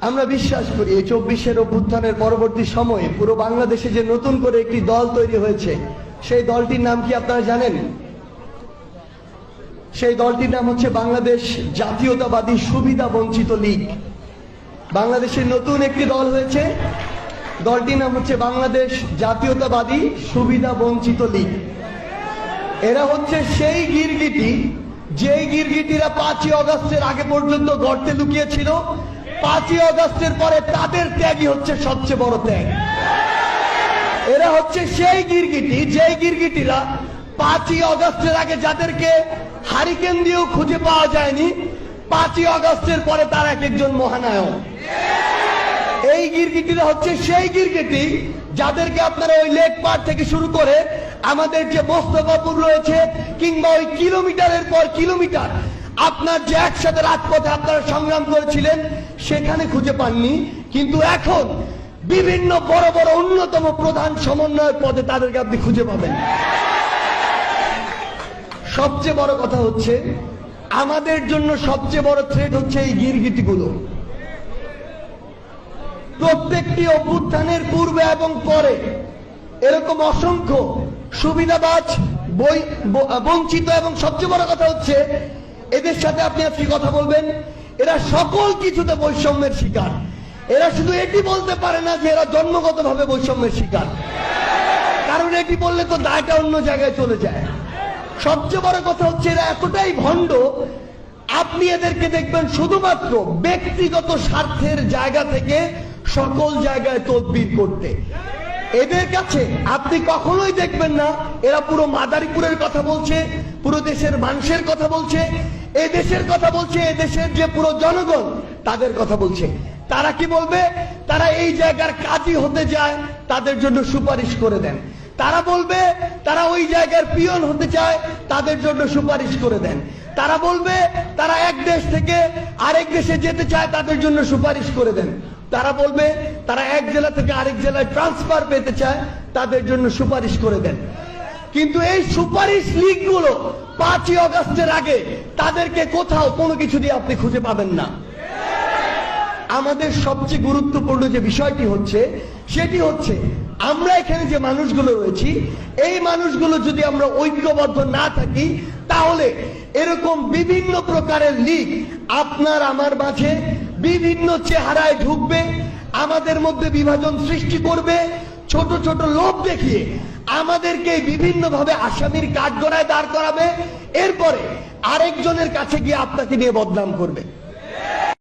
আমরা বিশ্বাস করি এই 24-এর অভ্যুত্থানের পরবর্তী সময়ে পুরো বাংলাদেশে যে নতুন করে একটি দল তৈরি হয়েছে, সেই দলটির নাম কি আপনারা জানেন? সেই দলটির নাম হচ্ছে বাংলাদেশ জাতীয়তাবাদী সুবিধা বঞ্চিত লীগ। বাংলাদেশের নতুন একটি দল হয়েছে, দলটির নাম হচ্ছে বাংলাদেশ জাতীয়তাবাদী সুবিধা বঞ্চিত লীগ। এরা হচ্ছে সেই গিরগিটি, যেই গিরগিটিরা 5ই আগস্টের আগে পর্যন্ত গর্তে লুকিয়েছিল। 5ই আগস্টের পরে তাদের ত্যাগই হচ্ছে সবচেয়ে বড় ত্যাগ। এরা হচ্ছে সেই গিরগিটি, যেই গিরগিটিরা 5ই আগস্টের আগে যাদেরকে হারিকেন দিয়েও খুঁজে পাওয়া যায়নি, 5ই আগস্টের পরে তারা এক একজন মহানায়ক। এই গিরগিটিরা হচ্ছে সেই গিরগিটি যাদেরকে আপনারা ওই লেক পার থেকে শুরু করে আমাদের যে মোস্তফাপুর রয়েছে, কিংবা ওই কিলোমিটারের পর কিলোমিটার আপনার যে একসাথে রাজপথে আপনারা সংগ্রাম করেছিলেন সেখানে খুঁজে পাননি, কিন্তু এখন বিভিন্ন বড় বড় অন্যতম প্রধান সমন্বয়ক পদে তাদেরকে আপনি খুঁজে পাবেন। সবচেয়ে বড় কথা হচ্ছে, আমাদের জন্য সবচেয়ে বড় থ্রেট হচ্ছে এই গিরগিটিগুলো। প্রত্যেকটি অভ্যুত্থানের পূর্বে এবং পরে এরকম অসংখ্য সুবিধাবাজ, বঞ্চিত, এবং সবচেয়ে বড় কথা হচ্ছে এদের সাথে আপনি আজকে কথা বলবেন, এরা সকল কিছুতে বৈষম্যের শিকার। এরা শুধু এটি বলতে পারে না যে এরা জন্মগতভাবে বৈষম্যের শিকার, কারণ এটি বললে তো দায়টা অন্য জায়গায় চলে যায়। সবচেয়ে বড় কথা হচ্ছে এরা এতটাই ভণ্ড, আপনি এদেরকে দেখবেন শুধুমাত্র ব্যক্তিগত স্বার্থের জায়গা থেকে সকল জায়গায় তদবির করতে। এদের কাছে আপনি কখনোই দেখবেন না এরা পুরো মাদারীপুরের কথা বলছে, পুরো দেশের মানুষের কথা বলছে, এই দেশের কথা বলছে, এই দেশের যে পুরো জনগণ তাদের কথা বলছে। তারা কি বলবে? তারা এই জায়গার কাজী হতে যায়, তাদের জন্য সুপারিশ করে দেন। তারা বলবে তারা ওই জায়গার পিয়ন হতে চায়, তাদের জন্য সুপারিশ করে দেন। তারা বলবে তারা এক দেশ থেকে আরেক দেশে যেতে চায়, তাদের জন্য সুপারিশ করে দেন। তারা বলবে তারা এক জেলা থেকে আরেক জেলায় ট্রান্সফার পেতে চায়, তাদের জন্য সুপারিশ করে দেন। কিন্তু এই সুপারিশ লীগগুলো 5ই আগস্টের আগে তাদেরকে কোথাও কোনো কিছু দিয়ে আপনি খুঁজে পাবেন না। আমাদের সবচেয়ে গুরুত্বপূর্ণ যে বিষয়টি হচ্ছে, সেটি হচ্ছে আমরা এখানে যে মানুষগুলো রয়েছি, এই মানুষগুলো যদি আমরা ঐক্যবদ্ধ না থাকি, তাহলে এরকম বিভিন্ন প্রকারের লীগ আপনার আমার মাঝে বিভিন্ন চেহারায় ঢুকবে, আমাদের মধ্যে বিভাজন সৃষ্টি করবে, ছোট ছোট লোভ দেখিয়ে আমাদেরকে বিভিন্নভাবে আসামির কাঠগড়ায় দাঁড় করাবে, এরপরে আরেকজনের কাছে গিয়ে আপনাকে নিয়ে বদনাম করবে।